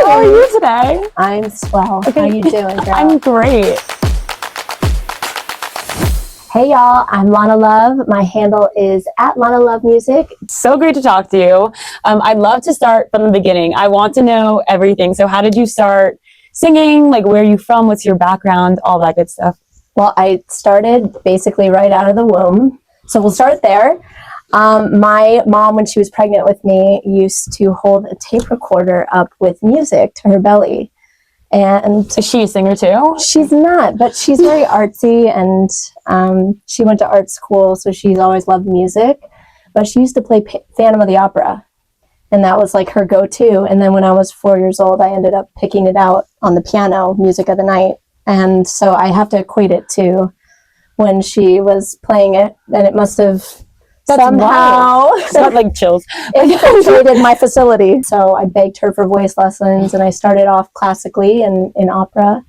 How are you today? I'm swell. Okay. How you doing, girl? I'm great. Hey y'all, I'm Lana Love. My handle is at Lana Love Music. So great to talk to you. I'd love to start from the beginning. I want to know everything. So how did you start singing? Like, where are you from? What's your background? All that good stuff. Well, I started basically right out of the womb. So we'll start there. My mom, when she was pregnant with me, used to hold a tape recorder up with music to her belly. And is she a singer too? She's not, but she's very artsy, and she went to art school, so she's always loved music. But she used to play Phantom of the Opera, and that was like her go-to. And then when I was 4 years old, I ended up picking it out on the piano, music of the night. And so I have to equate it to when she was playing it, and it must have somehow it's not like chills. Infiltrated my facility. So I begged her for voice lessons, and I started off classically in opera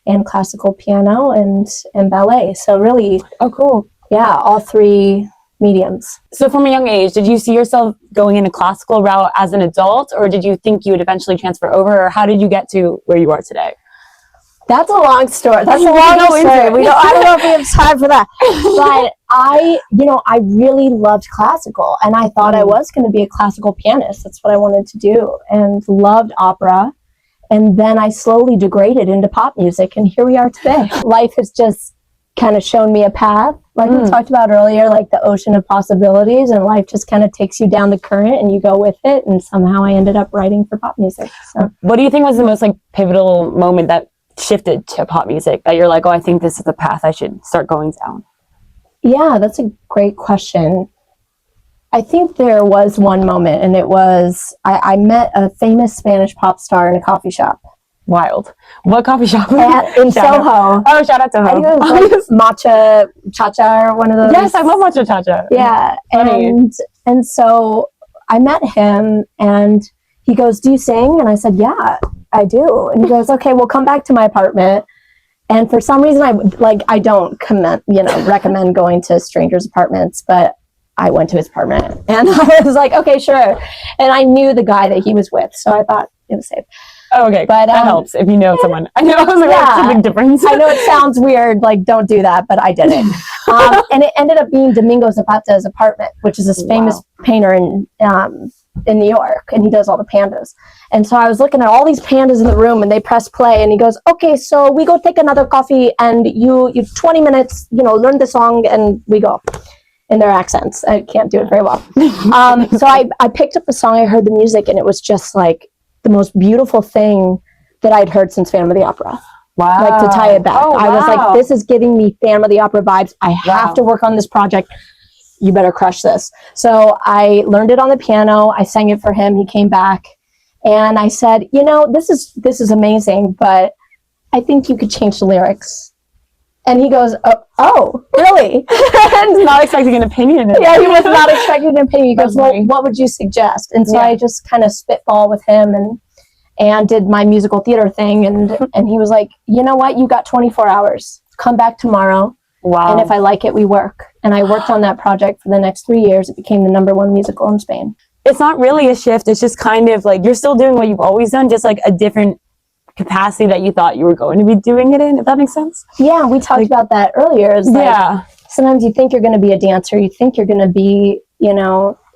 and classical piano and ballet. So really, oh cool. Yeah, all three mediums. So from a young age, did you see yourself going in a classical route as an adult, or did you think you would eventually transfer over, or how did you get to where you are today? That's a long story. I don't know if we have time for that. But I really loved classical, and I thought I was going to be a classical pianist. That's what I wanted to do, and loved opera. And then I slowly degraded into pop music, and here we are today. Life has just kind of shown me a path, like we talked about earlier, like the ocean of possibilities, and life just kind of takes you down the current and you go with it. And somehow I ended up writing for pop music. So, what do you think was the most like pivotal moment that shifted to pop music, that you're like, oh, I think this is the path I should start going down? Yeah, that's a great question. I think there was one moment, and it was I met a famous Spanish pop star in a coffee shop. Wild. What coffee shop? In Soho. Oh, shout out to I think it was like Matcha Chacha or one of those. Yes, I love Matcha Chacha. Yeah, and so I met him, and he goes, "Do you sing?" And I said, "Yeah, I do." And he goes, "Okay, well, come back to my apartment." And for some reason, I don't recommend going to strangers' apartments, but I went to his apartment, and I was like, "Okay, sure." And I knew the guy that he was with, so I thought it was safe. Oh, okay, but that helps if you know someone. I know, I was like, that's a big difference. I know it sounds weird, like don't do that, but I did it. And it ended up being Domingo Zapata's apartment, which is this famous painter in New York, and he does all the pandas. And so I was looking at all these pandas in the room, and they press play, and he goes, "Okay, so we go take another coffee, and you 20 minutes, learn the song, and we go." In their accents. I can't do it very well. So I picked up the song, I heard the music, and it was just like the most beautiful thing that I'd heard since Phantom of the Opera. Wow. Like, to tie it back. Oh, I was like, this is giving me Phantom of the Opera vibes. I have to work on this project. You better crush this. So I learned it on the piano. I sang it for him. He came back, and I said, this is amazing, but I think you could change the lyrics. And he goes, oh, really? And not expecting an opinion. Yeah, he was not expecting an opinion. He goes, well, what would you suggest? And so I just kind of spitball with him and did my musical theater thing. And he was like, you know what? You got 24 hours. Come back tomorrow. Wow. And if I like it, we work. And I worked on that project for the next 3 years. It became the #1 musical in Spain. It's not really a shift. It's just kind of like you're still doing what you've always done, just like a different capacity that you thought you were going to be doing it in, if that makes sense. Yeah, we talked about that earlier. It's like, sometimes you think you're going to be a dancer, you think you're going to be,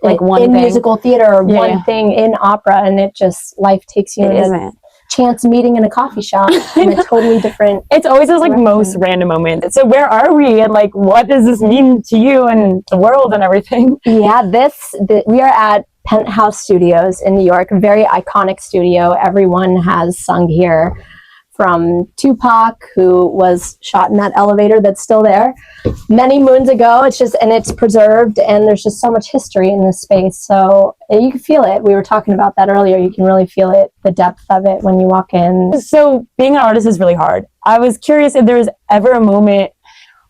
like one in thing. Musical theater or one thing in opera, and it just, life takes you in a chance meeting in a coffee shop in a totally different It's always those like most random moments. So where are we, and like what does this mean to you and the world and everything? Yeah, we are at Penthouse Studios in New York, a very iconic studio. Everyone has sung here, from Tupac, who was shot in that elevator that's still there many moons ago. It's preserved, and there's just so much history in this space. So you can feel it. We were talking about that earlier. You can really feel it, the depth of it when you walk in. So being an artist is really hard. I was curious if there was ever a moment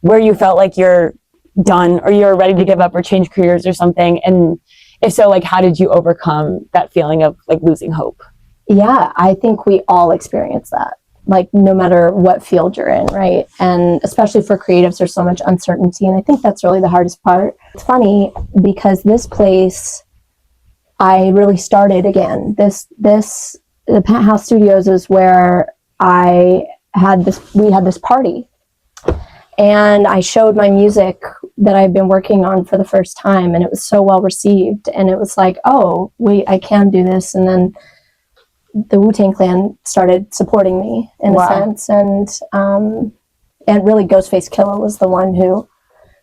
where you felt like you're done, or you're ready to give up or change careers or something, and if so, like, how did you overcome that feeling of like losing hope? Yeah, I think we all experience that, like no matter what field you're in, right? And especially for creatives, there's so much uncertainty. And I think that's really the hardest part. It's funny because this place, I really started again. This the Penthouse Studios is where we had this party, and I showed my music that I've been working on for the first time, and it was so well received, and it was like, oh wait, I can do this. And then the Wu Tang Clan started supporting me in a sense, and really Ghostface Killah was the one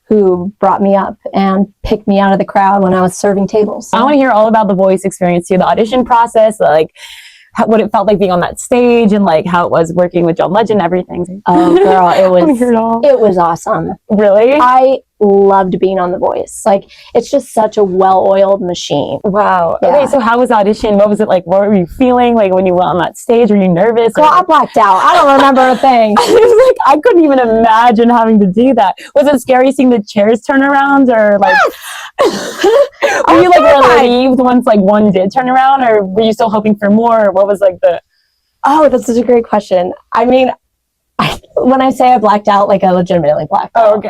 who brought me up and picked me out of the crowd when I was serving tables. So. I want to hear all about the voice experience too, the audition process, like what it felt like being on that stage, and like how it was working with John Legend, everything. Oh girl, it was awesome. Really? I loved being on The Voice. Like, it's just such a well-oiled machine. Wow. Yeah. Okay, so how was the audition? What was it like? What were you feeling like when you went on that stage? Were you nervous? Girl, I blacked out. I don't remember a thing. I couldn't even imagine having to do that. Was it scary seeing the chairs turn around, or like were you like relieved once like one did turn around, or were you still hoping for more? Or what was like the Oh, that's such a great question. I mean, when I say I blacked out, like I legitimately blacked out. Oh, okay.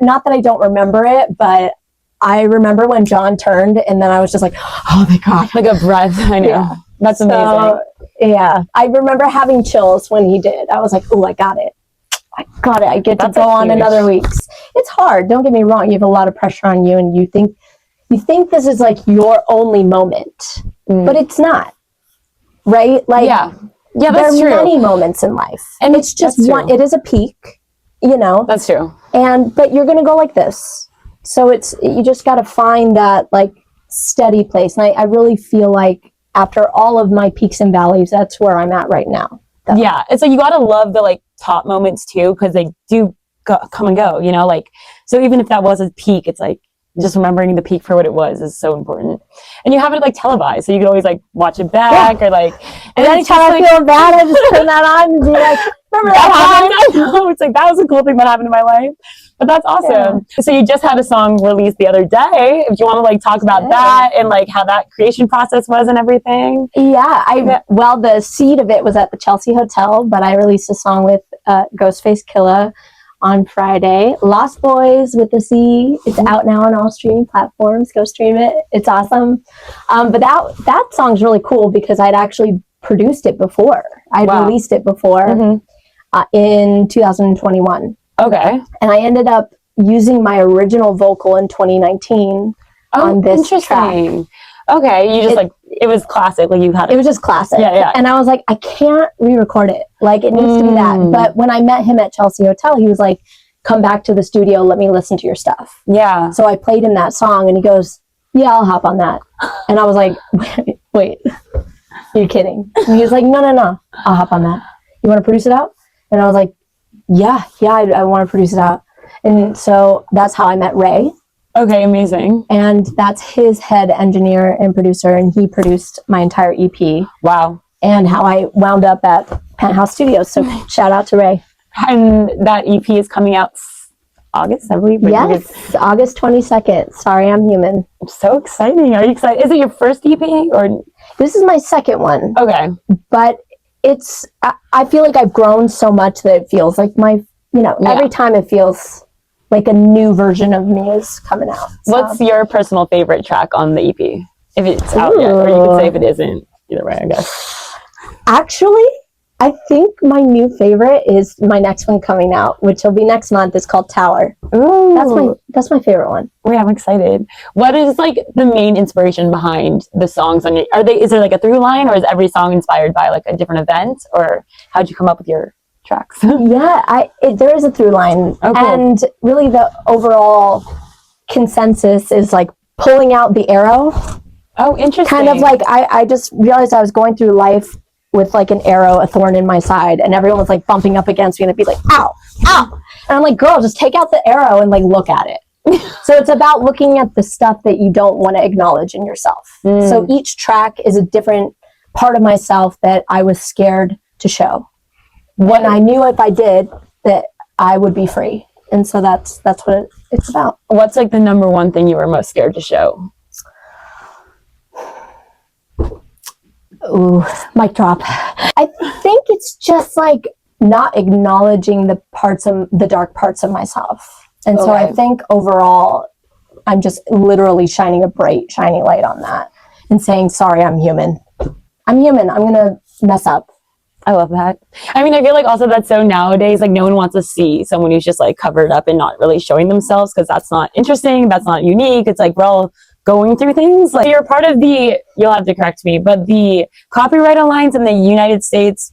Not that I don't remember it, but I remember when John turned, and then I was just like, oh my God. Like a breath. I know. Yeah. That's amazing. Yeah. I remember having chills when he did. I was like, oh, I got it. I get to go on another week's. It's hard. Don't get me wrong. You have a lot of pressure on you, and you think this is like your only moment, but it's not. Right? Like, yeah, that's true. There are many moments in life, and it's just one. It is a peak, That's true. But you're gonna go like this, so you just got to find that like steady place. And I really feel like after all of my peaks and valleys, that's where I'm at right now. Yeah, it's like you gotta love the like top moments too, because they do come and go. Like, so even if that was a peak, it's like just remembering the peak for what it was is so important. And you have it like televised, so you can always like watch it back or like. And anytime I feel bad, I just turn that on and be like, "Remember that happened?" I know, it's like that was a cool thing that happened in my life. But that's awesome. Yeah. So you just had a song released the other day. If you want to like talk about that and like how that creation process was and everything. Yeah, the seed of it was at the Chelsea Hotel, but I released a song with Ghostface Killah on Friday. Lost Boys with the C. It's out now on all streaming platforms. Go stream it. It's awesome. But that song's really cool because I'd actually produced it before. I'd released it before in 2021. Okay. And I ended up using my original vocal in 2019 on this track. Okay, you just it was classic. Like you had it was just classic. Yeah. And I was like, I can't re-record it. Like it needs to be that. But when I met him at Chelsea Hotel, he was like, come back to the studio, let me listen to your stuff. Yeah. So I played him that song and he goes, yeah, I'll hop on that. And I was like, wait, are you kidding? And he was like, no, I'll hop on that. You want to produce it out? And I was like, yeah, I want to produce it out. And so that's how I met Ray. Okay, amazing. And that's his head engineer and producer, and he produced my entire EP. Wow. And how I wound up at Penthouse Studios. So shout out to Ray. And that EP is coming out August, I believe. Yes, August 22nd. Sorry, I'm human. So exciting. Are you excited? Is it your first EP or? This is my second one. Okay. But I feel like I've grown so much that it feels like every time it feels like a new version of me is coming out. So. What's your personal favorite track on the EP? If it's out yet, or you could say if it isn't. Either way, I guess. Actually, I think my new favorite is my next one coming out, which will be next month. It's called Tower. Ooh. That's my favorite one. Wait, I'm excited. What is like the main inspiration behind the songs on your? Is there like a through line, or is every song inspired by like a different event, or how'd you come up with your tracks? Yeah, there is a through line, and really the overall consensus is like pulling out the arrow. Oh, interesting. Kind of like I just realized I was going through life with like an arrow, a thorn in my side, and everyone was like bumping up against me, and it'd be like, ow, ow, and I'm like, girl, just take out the arrow and like look at it. So it's about looking at the stuff that you don't want to acknowledge in yourself. So each track is a different part of myself that I was scared to show. When I knew if I did that I would be free. And so that's what it's about. What's like the number one thing you were most scared to show? Ooh, mic drop. I think it's just like not acknowledging the dark parts of myself. And so I think overall I'm just literally shining a bright, shiny light on that and saying, sorry, I'm human. I'm human. I'm gonna mess up. I love that. I mean, I feel like also that's so nowadays, like no one wants to see someone who's just like covered up and not really showing themselves, because that's not interesting. That's not unique. It's like we're all going through things. Like you're part of the, you'll have to correct me, but the Copyright Alliance in the United States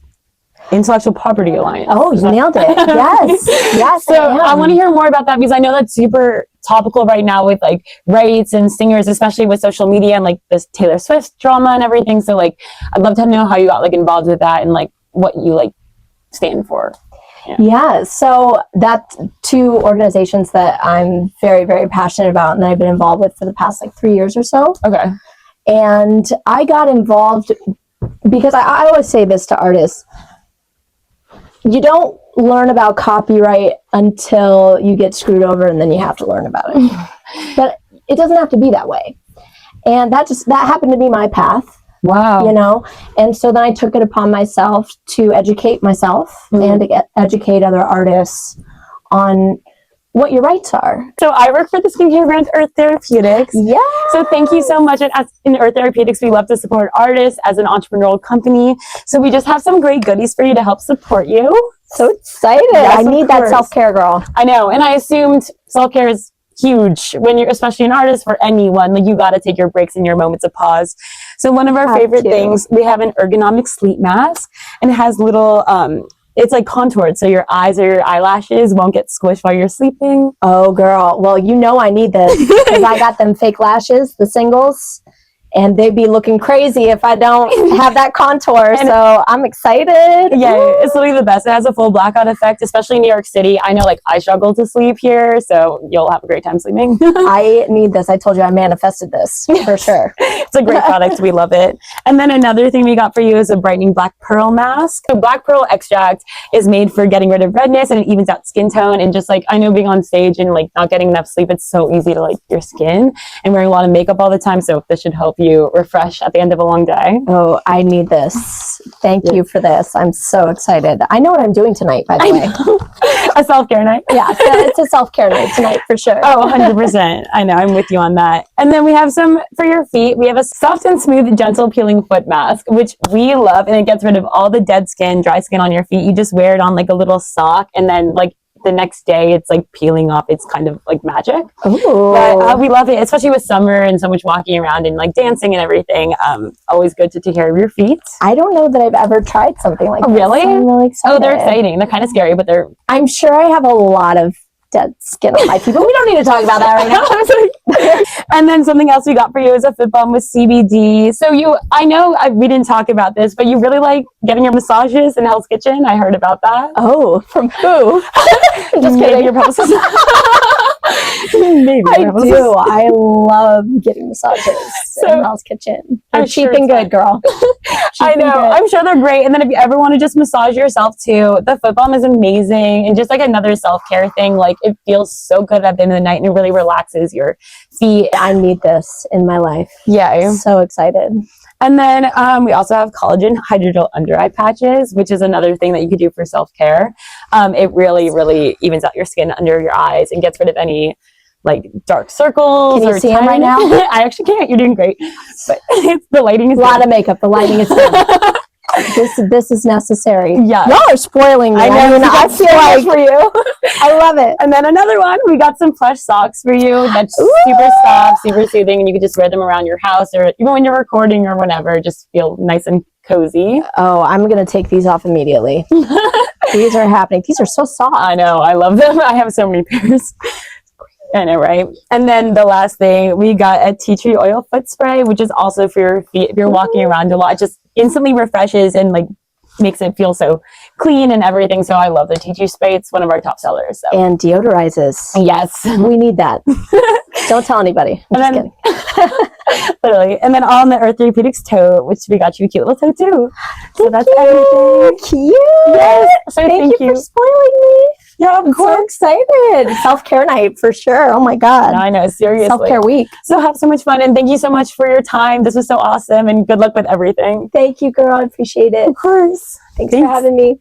Intellectual Property Alliance. Oh, you nailed it. Yes. Yes. So I want to hear more about that, because I know that's super topical right now with like rights and singers, especially with social media and like this Taylor Swift drama and everything. So like, I'd love to know how you got like involved with that and like what you like stand for. Yeah, so that's two organizations that I'm very, very passionate about and that I've been involved with for the past like 3 years or so. Okay. And I got involved because I always say this to artists. You don't learn about copyright until you get screwed over, and then you have to learn about it. But it doesn't have to be that way. And that happened to be my path. Wow. You know, and so then I took it upon myself to educate myself and to educate other artists on what your rights are. So I work for the skincare brand Earth Therapeutics. Yeah. So thank you so much. In Earth Therapeutics, we love to support artists as an entrepreneurial company. So we just have some great goodies for you to help support you. So excited. Yes, I need that self-care, girl. I know. And I assumed self-care is huge when you're, especially an artist, for anyone. Like you got to take your breaks and your moments of pause. So one of our favorite things, we have an ergonomic sleep mask, and it has little, it's like contoured, so your eyes or your eyelashes won't get squished while you're sleeping. Oh, girl. Well, you know I need this because I got them fake lashes, the singles, and they'd be looking crazy if I don't have that contour. So I'm excited. Yeah, it's literally the best. It has a full blackout effect, especially in New York City. I know, like, I struggle to sleep here, so you'll have a great time sleeping. I need this. I told you I manifested this for sure. It's a great product. We love it. And then another thing we got for you is a brightening black pearl mask. So black pearl extract is made for getting rid of redness, and it evens out skin tone. And just like, I know being on stage and like not getting enough sleep, it's so easy to like your skin and wearing a lot of makeup all the time. So this should help you refresh at the end of a long day. Oh, I need this. Thank you for this. I'm so excited. I know what I'm doing tonight, by the way. A self-care night. Yeah, so it's a self-care night tonight for sure. Oh, 100%. I know. I'm with you on that. And then we have some for your feet. We have a soft and smooth, gentle peeling foot mask, which we love. And it gets rid of all the dead skin, dry skin on your feet. You just wear it on like a little sock, and then like the next day it's like peeling off. It's kind of like magic. Ooh. But we love it, especially with summer and so much walking around and like dancing and everything. Always good to take care of your feet. I don't know that I've ever tried something like this. Really? I'm really excited. Oh, they're exciting. They're kind of scary, but they're... I'm sure I have a lot of dead skin on my feet, but we don't need to talk about that right now. And then something else we got for you is a fit balm with CBD. So I know we didn't talk about this, but you really like getting your massages in Hell's Kitchen. I heard about that. Oh, from who? Just kidding. Your publicist. Maybe I do. I love getting massages in Hell's Kitchen. They're cheap and good, girl. I know. I'm sure they're great. And then if you ever want to just massage yourself too, the foot balm is amazing. And just like another self-care thing, like it feels so good at the end of the night, and it really relaxes your feet. I need this in my life. Yeah. I'm so excited. And then we also have collagen hydrogel under eye patches, which is another thing that you could do for self-care. It really, really evens out your skin under your eyes and gets rid of any like dark circles. Can you see them right now? I actually can't. You're doing great. But the lighting is a lot of makeup. The lighting is good. This is necessary. Yeah. Y'all are spoiling me. I know. I feel like for you. I love it. And then another one, we got some plush socks for you. That's super soft, super soothing, and you can just wear them around your house or even when you're recording or whatever. Just feel nice and cozy. Oh, I'm gonna take these off immediately. These are happening. These are so soft. I know. I love them. I have so many pairs. I know, right? And then the last thing, we got a tea tree oil foot spray, which is also for your feet. If you're walking around a lot, it just instantly refreshes and like makes it feel so clean and everything. So I love the tea tree spray. It's one of our top sellers. So. And deodorizes. Yes. We need that. Don't tell anybody. I'm just kidding. Literally. And then on the Earth Therapeutics tote, which we got you a cute little tote too. So that's everything. Cute. Yes. So thank you for spoiling me. Yeah, of course. So excited. Self-care night for sure. Oh my God. I know, seriously. Self-care week. So have so much fun, and thank you so much for your time. This was so awesome, and good luck with everything. Thank you, girl. I appreciate it. Of course. Thanks for having me.